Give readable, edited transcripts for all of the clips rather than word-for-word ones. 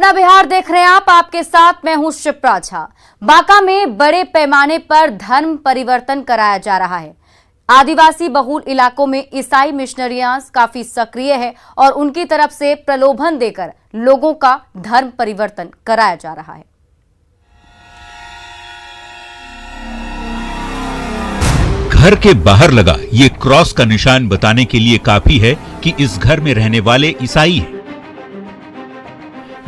अपना बिहार देख रहे हैं आप, आपके साथ मैं हूं शिप्रा झा। बांका में बड़े पैमाने पर धर्म परिवर्तन कराया जा रहा है। आदिवासी बहुल इलाकों में ईसाई मिशनरियां काफी सक्रिय है और उनकी तरफ से प्रलोभन देकर लोगों का धर्म परिवर्तन कराया जा रहा है। घर के बाहर लगा ये क्रॉस का निशान बताने के लिए काफी है कि इस घर में रहने वाले ईसाई हैं।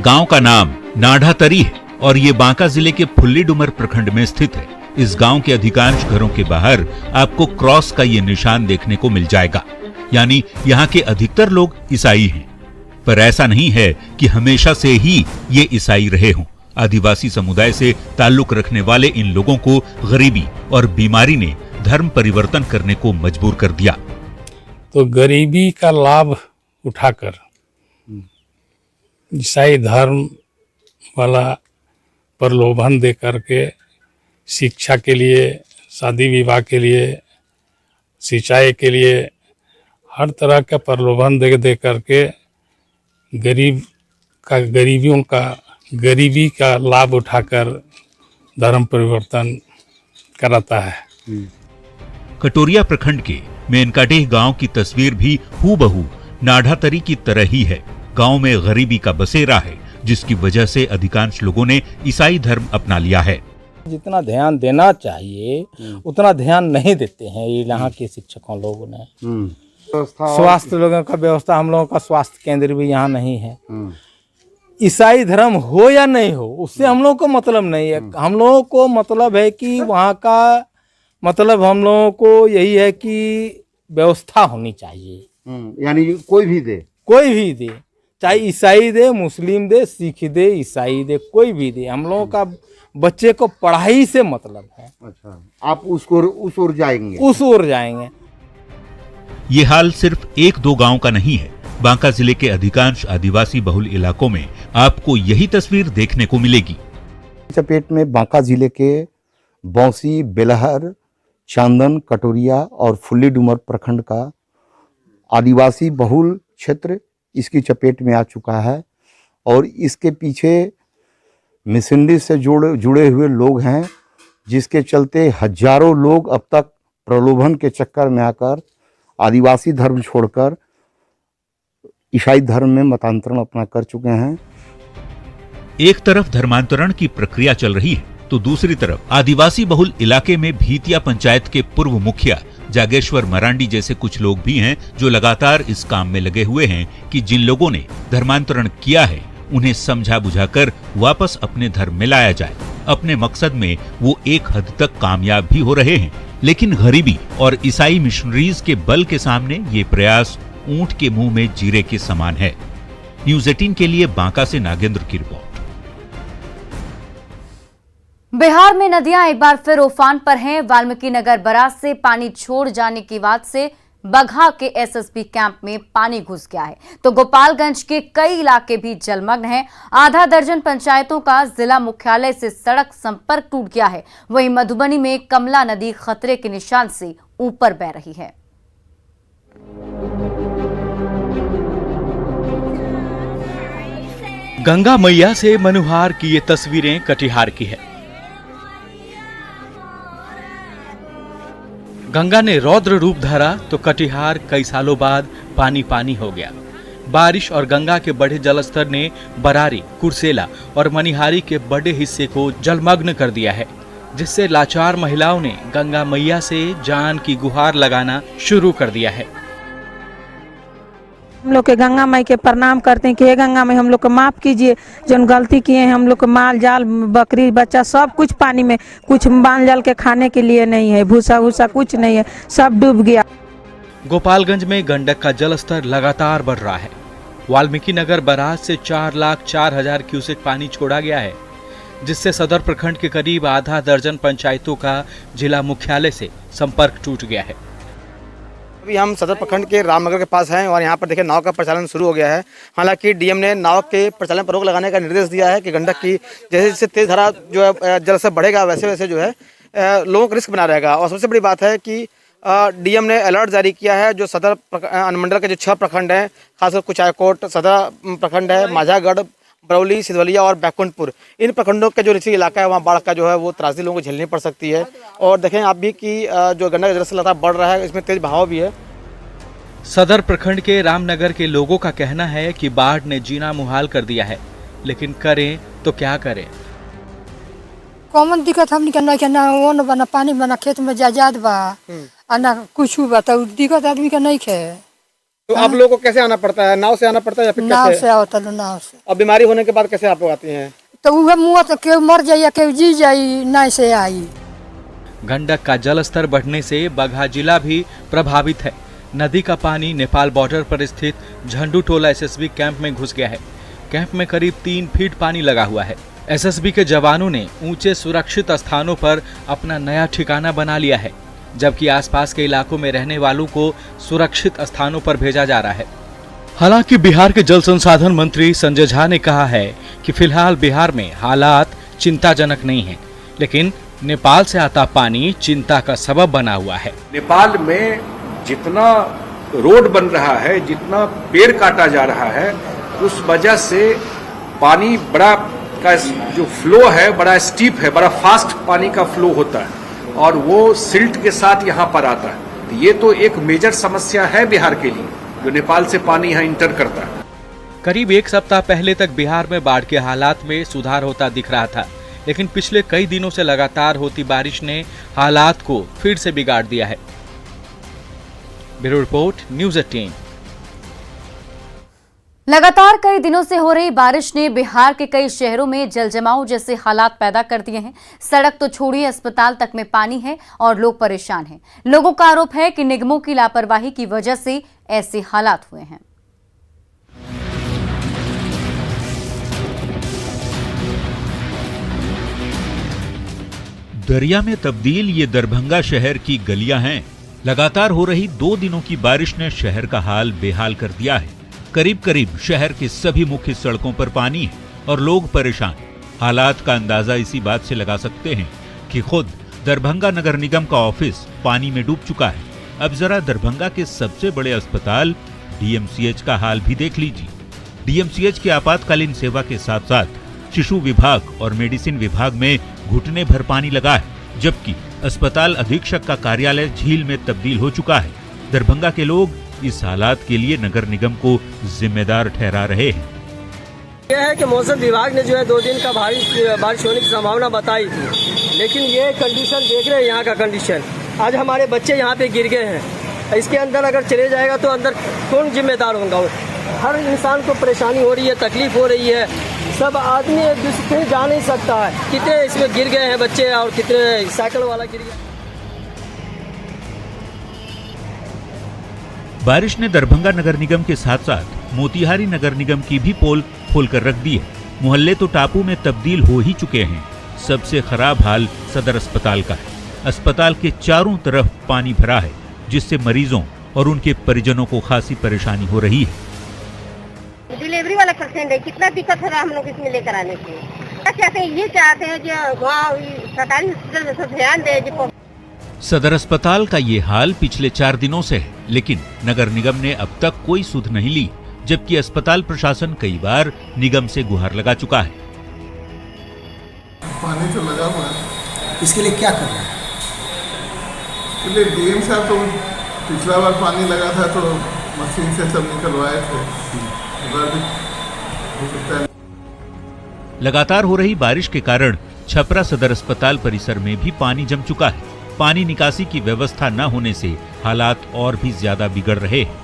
गांव का नाम नाढ़ातरी है और ये बांका जिले के फुल्लीडुमर प्रखंड में स्थित है। इस गांव के अधिकांश घरों के बाहर आपको क्रॉस का ये निशान देखने को मिल जाएगा, यानी यहाँ के अधिकतर लोग ईसाई हैं। पर ऐसा नहीं है कि हमेशा से ही ये ईसाई रहे हों। आदिवासी समुदाय से ताल्लुक रखने वाले इन लोगों को गरीबी और बीमारी ने धर्म परिवर्तन करने को मजबूर कर दिया। तो गरीबी का लाभ उठाकर ईसाई धर्म वाला प्रलोभन दे करके शिक्षा के लिए, शादी विवाह के लिए, सिंचाई के लिए हर तरह का प्रलोभन दे करके गरीबी का लाभ उठाकर धर्म परिवर्तन कराता है। कटोरिया प्रखंड के मेनकाटेह गांव की तस्वीर भी हूबहू नाढ़ातरी की तरह ही है। गांव में गरीबी का बसेरा है, जिसकी वजह से अधिकांश लोगों ने ईसाई धर्म अपना लिया है। जितना ध्यान देना चाहिए उतना ध्यान नहीं देते हैं यहाँ के शिक्षकों लोगों ने। स्वास्थ्य लोगों का व्यवस्था, हम लोगों का स्वास्थ्य केंद्र भी यहाँ नहीं है। ईसाई धर्म हो या नहीं हो उससे हम लोगों को मतलब नहीं है। हम लोगों को मतलब है कि वहाँ का मतलब हम लोगों को यही है कि व्यवस्था होनी चाहिए। यानी कोई भी दे, चाहे ईसाई दे, मुस्लिम दे, सिख दे, ईसाई दे, कोई भी दे, हम लोगों का बच्चे को पढ़ाई से मतलब है। अच्छा, आप उस ओर जाएंगे। ये हाल सिर्फ एक दो गांव का नहीं है। बांका जिले के अधिकांश आदिवासी बहुल इलाकों में आपको यही तस्वीर देखने को मिलेगी। चपेट में बांका जिले के बौंसी, बेलहर, चांदन, कटोरिया और फुल्लीडुमर प्रखंड का आदिवासी बहुल क्षेत्र इसकी चपेट में आ चुका है और इसके पीछे मिशनरी से जुड़े हुए लोग हैं, जिसके चलते हजारों लोग अब तक प्रलोभन के चक्कर में आकर आदिवासी धर्म छोड़कर ईसाई धर्म में मतांतरण अपना कर चुके हैं। एक तरफ धर्मांतरण की प्रक्रिया चल रही है तो दूसरी तरफ आदिवासी बहुल इलाके में भीतिया पंचायत के पूर्व मुखिया जागेश्वर मरांडी जैसे कुछ लोग भी हैं जो लगातार इस काम में लगे हुए हैं कि जिन लोगों ने धर्मांतरण किया है उन्हें समझा बुझाकर वापस अपने धर्म में लाया जाए। अपने मकसद में वो एक हद तक कामयाब भी हो रहे हैं, लेकिन गरीबी और ईसाई मिशनरीज के बल के सामने ये प्रयास ऊंट के मुंह में जीरे के समान है। न्यूज़ 18 के लिए बांका से नागेंद्र की रिपोर्ट। बिहार में नदियां एक बार फिर उफान पर हैं। वाल्मीकि नगर बराज से पानी छोड़ जाने की बात से बगहा के एसएसबी कैंप में पानी घुस गया है, तो गोपालगंज के कई इलाके भी जलमग्न हैं। आधा दर्जन पंचायतों का जिला मुख्यालय से सड़क संपर्क टूट गया है। वहीं मधुबनी में कमला नदी खतरे के निशान से ऊपर बह रही है। गंगा मैया से मनुहार की ये तस्वीरें कटिहार की है। गंगा ने रौद्र रूप धरा तो कटिहार कई सालों बाद पानी पानी हो गया। बारिश और गंगा के बढ़े जलस्तर ने बरारी, कुर्सेला और मनिहारी के बड़े हिस्से को जलमग्न कर दिया है, जिससे लाचार महिलाओं ने गंगा मैया से जान की गुहार लगाना शुरू कर दिया है। हम लोग के गंगा माई के प्रणाम करते हैं कि हे गंगा माई हम लोग को माफ कीजिए, जो गलती किए हैं। हम लोग को माल जाल, बकरी बच्चा सब कुछ पानी में, कुछ माल जाल के खाने के लिए नहीं है, भूसा भूसा कुछ नहीं है, सब डूब गया। गोपालगंज में गंडक का जलस्तर लगातार बढ़ रहा है। वाल्मीकि नगर बराज से 4,04,000 क्यूसेक पानी छोड़ा गया है, जिससे सदर प्रखंड के करीब आधा दर्जन पंचायतों का जिला मुख्यालय से संपर्क टूट गया है। अभी हम सदर प्रखंड के रामनगर के पास हैं और यहाँ पर देखिए नाव का प्रचालन शुरू हो गया है। हालांकि डीएम ने नाव के प्रचालन पर रोक लगाने का निर्देश दिया है कि गंडक की जैसे जैसे तेज धारा जो है जल से बढ़ेगा वैसे वैसे जो है लोगों को रिस्क बना रहेगा। और सबसे बड़ी बात है कि डीएम ने अलर्ट जारी किया है। जो सदर अनुमंडल के जो 6 प्रखंड हैं, खासकर कुचायकोट सदर प्रखंड है, माझागढ़, बरौली, सिधवलिया और बैकुंठपुर, इन प्रखंडों का जो निचली इलाका है वहाँ बाढ़ का जो है वो त्रासदी लोगों को झेलनी पड़ सकती है। और देखें आप भी कि जो गंडक का जलस्तर लगातार बढ़ रहा है, इसमें तेज बहाव भी है। सदर प्रखंड के रामनगर के लोगों का कहना है कि बाढ़ ने जीना मुहाल कर दिया है, लेकिन करें तो क्या करें। कॉमन दिक्कत हमनी के ना वो न बना पानी बना खेत में जायदाद बा ना कुछ बा तो दिक्कत आदमी के नहीं खे। तो आप लोगों को कैसे आना पड़ता है? नाव से आना पड़ता है या फिर नाव कैसे? से आवता लो नाव से। और बीमारी होने के बाद कैसे आप लोग आती हैं? तो वह मुँह तो केहू मर जाई या केहू जी जाई, नहीं से आई। गंडक का जलस्तर बढ़ने से बगहा जिला भी प्रभावित है। नदी का पानी नेपाल बॉर्डर पर स्थित झंडू टोला एसएसबी कैंप में घुस गया है। कैंप में करीब 3 फीट पानी लगा हुआ है। एसएसबी के जवानों ने ऊंचे सुरक्षित स्थानों पर अपना नया ठिकाना बना लिया है, जबकि आसपास के इलाकों में रहने वालों को सुरक्षित स्थानों पर भेजा जा रहा है। हालांकि बिहार के जल संसाधन मंत्री संजय झा ने कहा है कि फिलहाल बिहार में हालात चिंताजनक नहीं है, लेकिन नेपाल से आता पानी चिंता का सबब बना हुआ है। नेपाल में जितना रोड बन रहा है, जितना पेड़ काटा जा रहा है, उस वजह से पानी बड़ा का जो फ्लो है बड़ा स्टीप है, बड़ा फास्ट पानी का फ्लो होता है और वो सिल्ट के साथ यहाँ पर आता है। तो ये तो एक मेजर समस्या है बिहार के लिए, जो नेपाल से पानी यहाँ इंटर करता है। करीब 1 सप्ताह पहले तक बिहार में बाढ़ के हालात में सुधार होता दिख रहा था, लेकिन पिछले कई दिनों से लगातार होती बारिश ने हालात को फिर से बिगाड़ दिया है। Bureau report, news 18। लगातार कई दिनों से हो रही बारिश ने बिहार के कई शहरों में जलजमाव जैसे हालात पैदा कर दिए हैं। सड़क तो छोड़िए, अस्पताल तक में पानी है और लोग परेशान हैं। लोगों का आरोप है कि निगमों की लापरवाही की वजह से ऐसे हालात हुए हैं। दरिया में तब्दील ये दरभंगा शहर की गलियां हैं। लगातार हो रही 2 दिनों की बारिश ने शहर का हाल बेहाल कर दिया है। करीब करीब शहर के सभी मुख्य सड़कों पर पानी है और लोग परेशान। हालात का अंदाजा इसी बात से लगा सकते हैं कि खुद दरभंगा नगर निगम का ऑफिस पानी में डूब चुका है। अब जरा दरभंगा के सबसे बड़े अस्पताल डीएमसीएच का हाल भी देख लीजिए। डीएमसीएच की आपातकालीन सेवा के साथ साथ शिशु विभाग और मेडिसिन विभाग में घुटने भर पानी लगा है, जबकि अस्पताल अधीक्षक का कार्यालय झील में तब्दील हो चुका है। दरभंगा के लोग इस हालात के लिए नगर निगम को जिम्मेदार ठहरा रहे हैं। यह है कि मौसम विभाग ने जो है 2 दिन का बारिश होने की संभावना बताई थी, लेकिन ये कंडीशन देख रहे हैं यहाँ का कंडीशन। आज हमारे बच्चे यहाँ पे गिर गए हैं। इसके अंदर अगर चले जाएगा तो अंदर कौन जिम्मेदार होगा? हर इंसान को परेशानी हो रही है, तकलीफ हो रही है। सब आदमी एक दूसरे कहीं जा नहीं सकता है। कितने इसमें गिर गए हैं बच्चे और कितने साइकिल वाला गिर गया। बारिश ने दरभंगा नगर निगम के साथ साथ मोतिहारी नगर निगम की भी पोल खोलकर रख दी है। मोहल्ले तो टापू में तब्दील हो ही चुके हैं। सबसे खराब हाल सदर अस्पताल का है। अस्पताल के चारों तरफ पानी भरा है, जिससे मरीजों और उनके परिजनों को खासी परेशानी हो रही है। डिलीवरी वाला पेशेंट है, कितना दिक्कत हो रहा है हम लोग इसमें लेकर आने से। चाहते हैं, ये चाहते हैं कि वहाँ सरकारी हॉस्पिटल में ध्यान दे। सदर अस्पताल का ये हाल पिछले 4 दिनों से है, लेकिन नगर निगम ने अब तक कोई सुध नहीं ली, जबकि अस्पताल प्रशासन कई बार निगम से गुहार लगा चुका है। पानी तो लगा हुआ है, इसके लिए क्या करना है? इसके लिए डीएम साहब तो पिछला बार पानी लगा था तो मशीन से सब निकलवाए थे। लगातार हो रही बारिश के कारण छपरा सदर अस्पताल परिसर में भी पानी जम चुका है। पानी निकासी की व्यवस्था न होने से हालात और भी ज्यादा बिगड़ रहे हैं।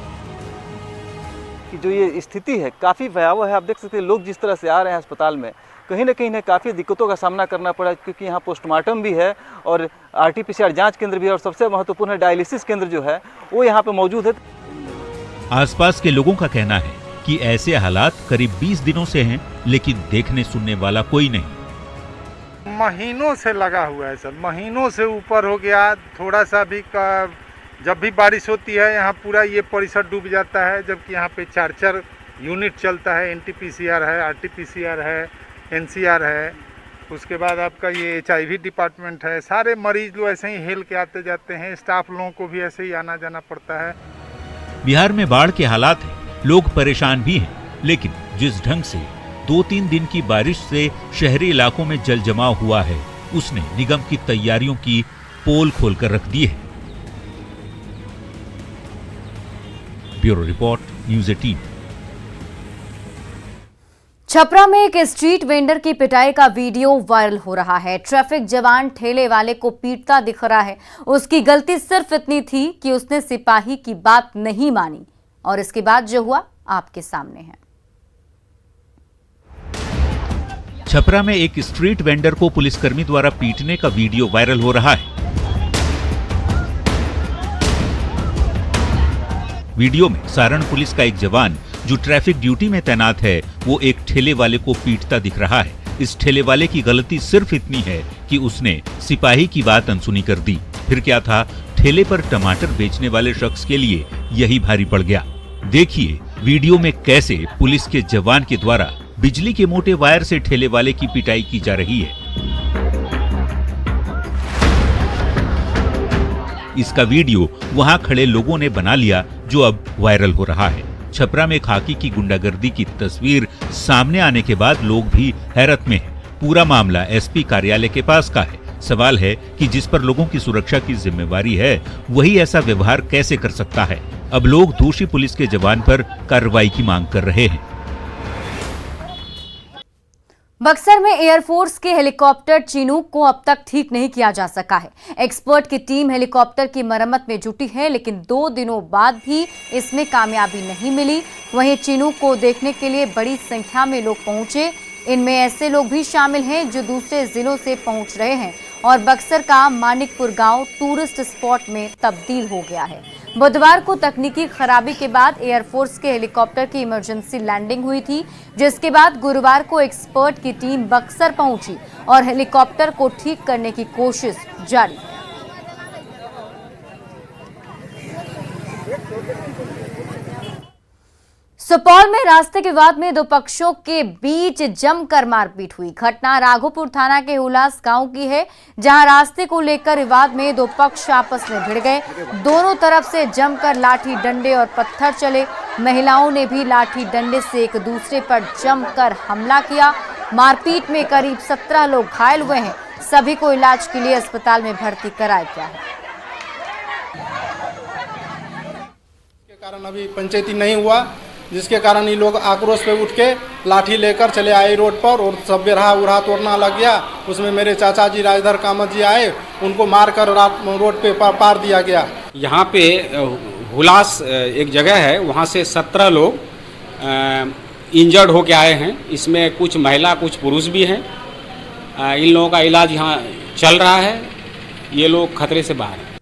जो ये स्थिति है काफ़ी भयावह है। आप देख सकते हैं लोग जिस तरह से आ रहे हैं अस्पताल में, कहीं ना कहीं काफ़ी दिक्कतों का सामना करना पड़ा, क्योंकि यहाँ पोस्टमार्टम भी है और RT-PCR जांच केंद्र भी है और सबसे महत्वपूर्ण है डायलिसिस केंद्र जो है वो यहाँ पे मौजूद है। आसपास के लोगों का कहना है कि ऐसे हालात करीब 20 दिनों से हैं, लेकिन देखने सुनने वाला कोई नहीं। महीनों से लगा हुआ है सर, महीनों से ऊपर हो गया। थोड़ा सा भी जब भी बारिश होती है यहाँ पूरा ये परिसर डूब जाता है, जबकि यहाँ पे 4 यूनिट चलता है। NT-PCR है, RT-PCR है, NCR है, उसके बाद आपका ये HIV डिपार्टमेंट है। सारे मरीज लोग ऐसे ही हिल के आते जाते हैं। स्टाफ लोगों को भी ऐसे ही आना जाना पड़ता है। बिहार में बाढ़ के हालात हैं, लोग परेशान भी हैं, लेकिन जिस ढंग से 2-3 दिन की बारिश से शहरी इलाकों में जल जमाव हुआ है, उसने निगम की तैयारियों की पोल खोलकर रख दी है। Bureau report, news 18। छपरा में एक स्ट्रीट वेंडर की पिटाई का वीडियो वायरल हो रहा है। ट्रैफिक जवान ठेले वाले को पीटता दिख रहा है। उसकी गलती सिर्फ इतनी थी कि उसने सिपाही की बात नहीं मानी और इसके बाद जो हुआ आपके सामने है। छपरा में एक स्ट्रीट वेंडर को पुलिसकर्मी द्वारा पीटने का वीडियो वायरल हो रहा है। वीडियो में सारण पुलिस का एक जवान जो ट्रैफिक ड्यूटी में तैनात है, वो एक ठेले वाले को पीटता दिख रहा है। इस ठेले वाले की गलती सिर्फ इतनी है कि उसने सिपाही की बात अनसुनी कर दी। फिर क्या था, ठेले पर टमाटर बेचने वाले शख्स के लिए यही भारी पड़ गया। देखिए वीडियो में कैसे पुलिस के जवान के द्वारा बिजली के मोटे वायर से ठेले वाले की पिटाई की जा रही है। इसका वीडियो वहां खड़े लोगों ने बना लिया, जो अब वायरल हो रहा है। छपरा में खाकी की गुंडागर्दी की तस्वीर सामने आने के बाद लोग भी हैरत में हैं। पूरा मामला एसपी कार्यालय के पास का है। सवाल है कि जिस पर लोगों की सुरक्षा की जिम्मेवारी है, वही ऐसा व्यवहार कैसे कर सकता है। अब लोग दोषी पुलिस के जवान पर कार्रवाई की मांग कर रहे हैं। बक्सर में एयरफोर्स के हेलीकॉप्टर चिनूक को अब तक ठीक नहीं किया जा सका है। एक्सपर्ट की टीम हेलीकॉप्टर की मरम्मत में जुटी है, लेकिन 2 दिनों बाद भी इसमें कामयाबी नहीं मिली। वहीं चिनूक को देखने के लिए बड़ी संख्या में लोग पहुंचे। इनमें ऐसे लोग भी शामिल हैं जो दूसरे जिलों से पहुंच रहे हैं और बक्सर का मानिकपुर गांव टूरिस्ट स्पॉट में तब्दील हो गया है। बुधवार को तकनीकी खराबी के बाद एयरफोर्स के हेलीकॉप्टर की इमरजेंसी लैंडिंग हुई थी, जिसके बाद गुरुवार को एक्सपर्ट की टीम बक्सर पहुंची और हेलीकॉप्टर को ठीक करने की कोशिश जारी है। सुपौल में रास्ते के विवाद में 2 पक्षों के बीच जमकर मारपीट हुई। घटना राघोपुर थाना के हुलास गांव की है, जहां रास्ते को लेकर विवाद में 2 पक्ष आपस में भिड़ गए। दोनों तरफ से जमकर लाठी डंडे और पत्थर चले। महिलाओं ने भी लाठी डंडे से एक दूसरे पर जमकर हमला किया। मारपीट में करीब 17 लोग घायल हुए हैं। सभी को इलाज के लिए अस्पताल में भर्ती कराया गया है। कारण अभी पंचायती नहीं हुआ, जिसके कारण ये लोग आक्रोश पे उठ के लाठी लेकर चले आए रोड पर और सब बेरहा उरहा तोड़ना लग गया। उसमें मेरे चाचा जी राजधर कामत जी आए, उनको मारकर रोड पे पार दिया गया। यहाँ पे हुलास एक जगह है, वहाँ से 17 लोग इंजर्ड होके आए हैं। इसमें कुछ महिला कुछ पुरुष भी हैं। इन लोगों का इलाज यहाँ चल रहा है। ये लोग खतरे से बाहर हैं।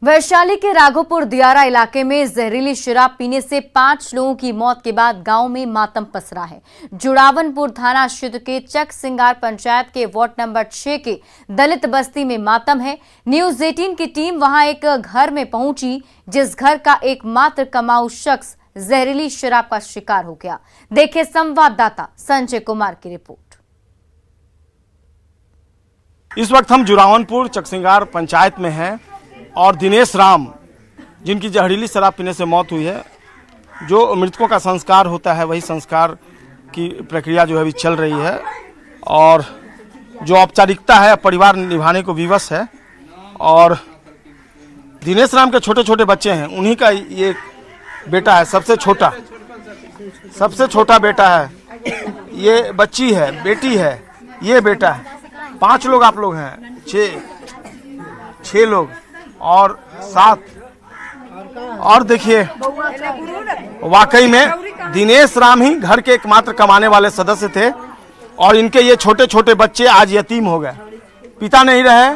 वैशाली के राघोपुर दियारा इलाके में जहरीली शराब पीने से 5 लोगों की मौत के बाद गांव में मातम पसरा है। जुड़ावनपुर थाना क्षेत्र के चक सिंगार पंचायत के वार्ड नंबर 6 के दलित बस्ती में मातम है। न्यूज़ 18 की टीम वहां एक घर में पहुंची, जिस घर का एकमात्र कमाऊ शख्स जहरीली शराब का शिकार हो गया। देखिए संवाददाता संजय कुमार की रिपोर्ट। इस वक्त हम जुड़ावनपुर चकसिंगार पंचायत में हैं और दिनेश राम, जिनकी जहरीली शराब पीने से मौत हुई है, जो मृतकों का संस्कार होता है वही संस्कार की प्रक्रिया जो है अभी चल रही है और जो औपचारिकता है परिवार निभाने को विवश है। और दिनेश राम के छोटे छोटे बच्चे हैं, उन्हीं का ये बेटा है, सबसे छोटा बेटा है, ये बच्ची है, बेटी है, ये बेटा है। 5 लोग आप लोग हैं, 6 लोग और 7। और देखिए वाकई में दिनेश राम ही घर के एकमात्र कमाने वाले सदस्य थे और इनके ये छोटे छोटे बच्चे आज यतीम हो गए, पिता नहीं रहे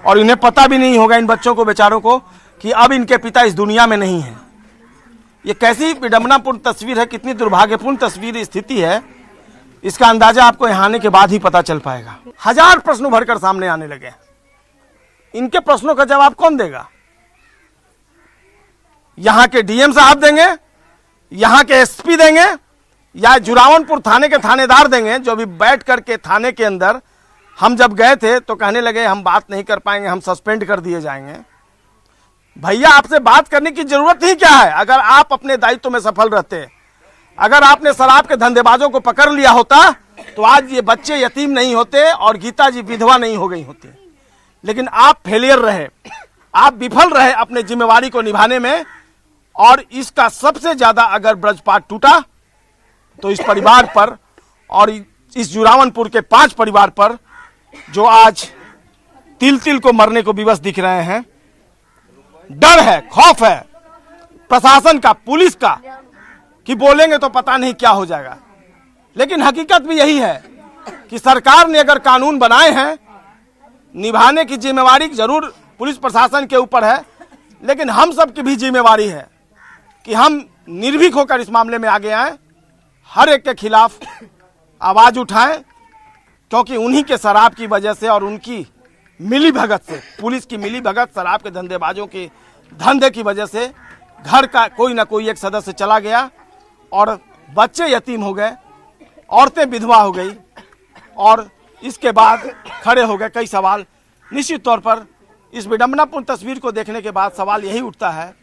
और इन्हें पता भी नहीं होगा इन बच्चों को बेचारों को कि अब इनके पिता इस दुनिया में नहीं है। ये कैसी विडंबनापूर्ण तस्वीर है, कितनी दुर्भाग्यपूर्ण तस्वीर स्थिति है, इसका अंदाजा आपको यहाँ आने के बाद ही पता चल पाएगा। 1000 प्रश्न भरकर सामने आने लगे। इनके प्रश्नों का जवाब कौन देगा? यहां के डीएम साहब देंगे, यहां के एसपी देंगे, या जुड़ावनपुर थाने के थानेदार देंगे, जो अभी बैठ करके थाने के अंदर हम जब गए थे तो कहने लगे हम बात नहीं कर पाएंगे, हम सस्पेंड कर दिए जाएंगे। भैया आपसे बात करने की जरूरत ही क्या है? अगर आप अपने दायित्व में सफल रहते अगर आपने शराब के धंधेबाजों को पकड़ लिया होता तो आज ये बच्चे यतीम नहीं होते और गीता जी विधवा नहीं हो गई होती। लेकिन आप फेलियर रहे, आप विफल रहे अपने जिम्मेवारी को निभाने में। और इसका सबसे ज्यादा अगर ब्रजपात टूटा तो इस परिवार पर और इस जुरावनपुर के 5 परिवार पर जो आज तिल तिल को मरने को विवश दिख रहे हैं। डर है, खौफ है प्रशासन का, पुलिस का कि बोलेंगे तो पता नहीं क्या हो जाएगा। लेकिन हकीकत भी यही है कि सरकार ने अगर कानून बनाए हैं, निभाने की जिम्मेवारी जरूर पुलिस प्रशासन के ऊपर है, लेकिन हम सब की भी जिम्मेवारी है कि हम निर्भीक होकर इस मामले में आगे आएं, हर एक के खिलाफ आवाज उठाएं, क्योंकि उन्हीं के शराब की वजह से और उनकी मिली भगत से, पुलिस की मिली भगत, शराब के धंधेबाजों के धंधे की वजह से घर का कोई ना कोई एक सदस्य चला गया और बच्चे यतीम हो गए, औरतें विधवा हो गई और इसके बाद खड़े हो गए कई सवाल। निश्चित तौर पर इस विडंबनापूर्ण तस्वीर को देखने के बाद सवाल यही उठता है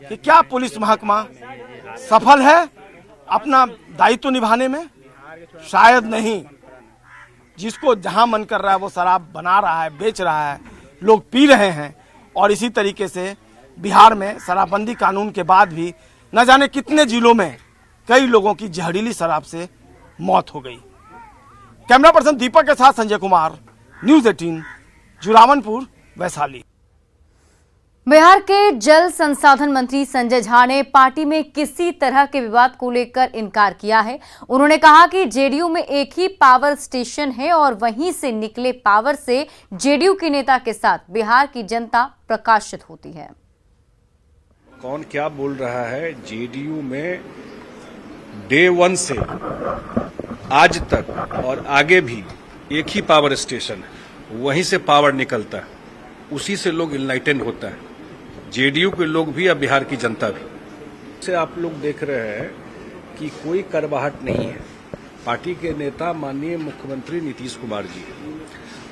कि क्या पुलिस महकमा सफल है अपना दायित्व निभाने में? शायद नहीं। जिसको जहां मन कर रहा है वो शराब बना रहा है, बेच रहा है, लोग पी रहे हैं। और इसी तरीके से बिहार में शराबबंदी कानून के बाद भी न जाने कितने जिलों में कई लोगों की जहरीली शराब से मौत हो गई। कैमरा पर्सन दीपक के साथ संजय कुमार, न्यूज़ 18, जुरावनपुर, वैशाली। बिहार के जल संसाधन मंत्री संजय झा ने पार्टी में किसी तरह के विवाद को लेकर इनकार किया है। उन्होंने कहा कि जेडीयू में एक ही पावर स्टेशन है और वहीं से निकले पावर से जेडीयू के नेता के साथ बिहार की जनता प्रकाशित होती है। कौन क्या बोल रहा है? जेडीयू में डे 1 से आज तक और आगे भी एक ही पावर स्टेशन है, वहीं से पावर निकलता है, उसी से लोग इनलाइटेंड होता है। जेडीयू के लोग भी और बिहार की जनता भी। से आप लोग देख रहे हैं कि कोई करवाहट नहीं है। पार्टी के नेता माननीय मुख्यमंत्री नीतीश कुमार जी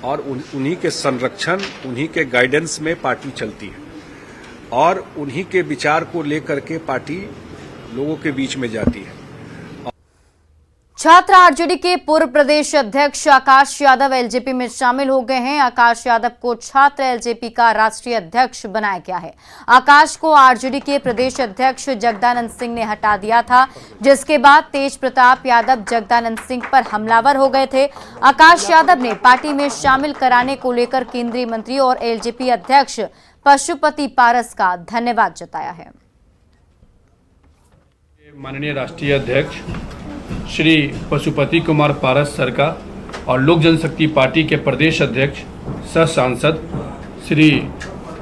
और उन्हीं के संरक्षण, उन्हीं के गाइडेंस में पार्टी चलती है और उन्हीं के विचार को लेकर के पार्टी लोगों के बीच में जाती है। छात्र आरजेडी के पूर्व प्रदेश अध्यक्ष आकाश यादव एलजेपी में शामिल हो गए हैं। आकाश यादव को छात्र एलजेपी का राष्ट्रीय अध्यक्ष बनाया गया है। आकाश को आरजेडी के प्रदेश अध्यक्ष जगदानंद सिंह ने हटा दिया था, जिसके बाद तेज प्रताप यादव जगदानंद सिंह पर हमलावर हो गए थे। आकाश यादव ने पार्टी में शामिल कराने को लेकर केंद्रीय मंत्री और एलजेपी अध्यक्ष पशुपति पारस का धन्यवाद जताया है। माननीय राष्ट्रीय अध्यक्ष श्री पशुपति कुमार पारस सर का और लोक जनशक्ति पार्टी के प्रदेश अध्यक्ष सह सांसद श्री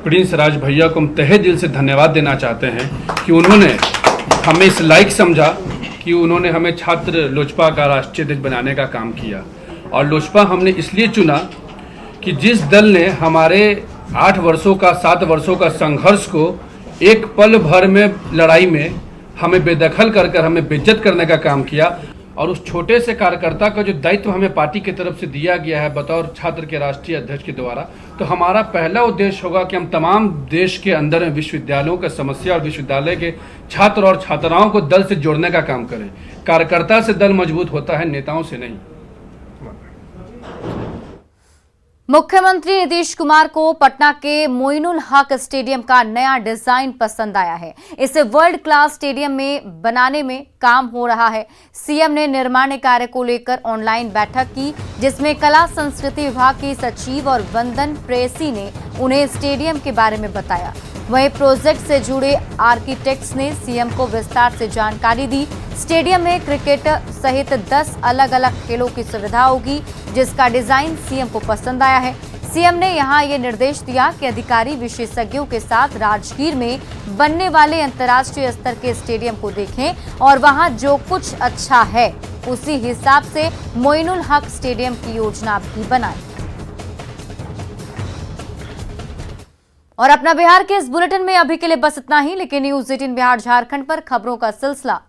प्रिंस राज भैया को हम तहे दिल से धन्यवाद देना चाहते हैं कि उन्होंने हमें इस लायक समझा कि उन्होंने हमें छात्र लोजपा का राष्ट्रीय अध्यक्ष बनाने का काम किया। और लोजपा हमने इसलिए चुना कि जिस दल ने हमारे 8 वर्षों का 7 वर्षों का संघर्ष को एक पल भर में लड़ाई में हमें बेदखल कर हमें बेइज्जत करने का काम किया, और उस छोटे से कार्यकर्ता का जो दायित्व हमें पार्टी की तरफ से दिया गया है बतौर छात्र के राष्ट्रीय अध्यक्ष के द्वारा, तो हमारा पहला उद्देश्य होगा कि हम तमाम देश के अंदर में विश्वविद्यालयों का समस्या और विश्वविद्यालय के छात्र और छात्राओं को दल से जोड़ने का काम करें। कार्यकर्ता से दल मजबूत होता है, नेताओं से नहीं। मुख्यमंत्री नीतीश कुमार को पटना के मोइनुल हक स्टेडियम का नया डिजाइन पसंद आया है। इसे वर्ल्ड क्लास स्टेडियम में बनाने में काम हो रहा है। सीएम ने निर्माण कार्य को लेकर ऑनलाइन बैठक की, जिसमें कला संस्कृति विभाग की सचिव और वंदन प्रेसी ने उन्हें स्टेडियम के बारे में बताया। वहीं प्रोजेक्ट से जुड़े आर्किटेक्ट्स ने सीएम को विस्तार से जानकारी दी। स्टेडियम में क्रिकेट सहित 10 अलग अलग खेलों की सुविधा होगी, जिसका डिजाइन सीएम को पसंद आया है। सीएम ने यहां ये निर्देश दिया कि अधिकारी विशेषज्ञों के साथ राजगीर में बनने वाले अंतर्राष्ट्रीय स्तर के स्टेडियम को देखें और वहां जो कुछ अच्छा है उसी हिसाब से मोइनुल हक स्टेडियम की योजना भी बनाएं। और अपना बिहार के इस बुलेटिन में अभी के लिए बस इतना ही, लेकिन न्यूज़ 18 बिहार झारखंड पर खबरों का सिलसिला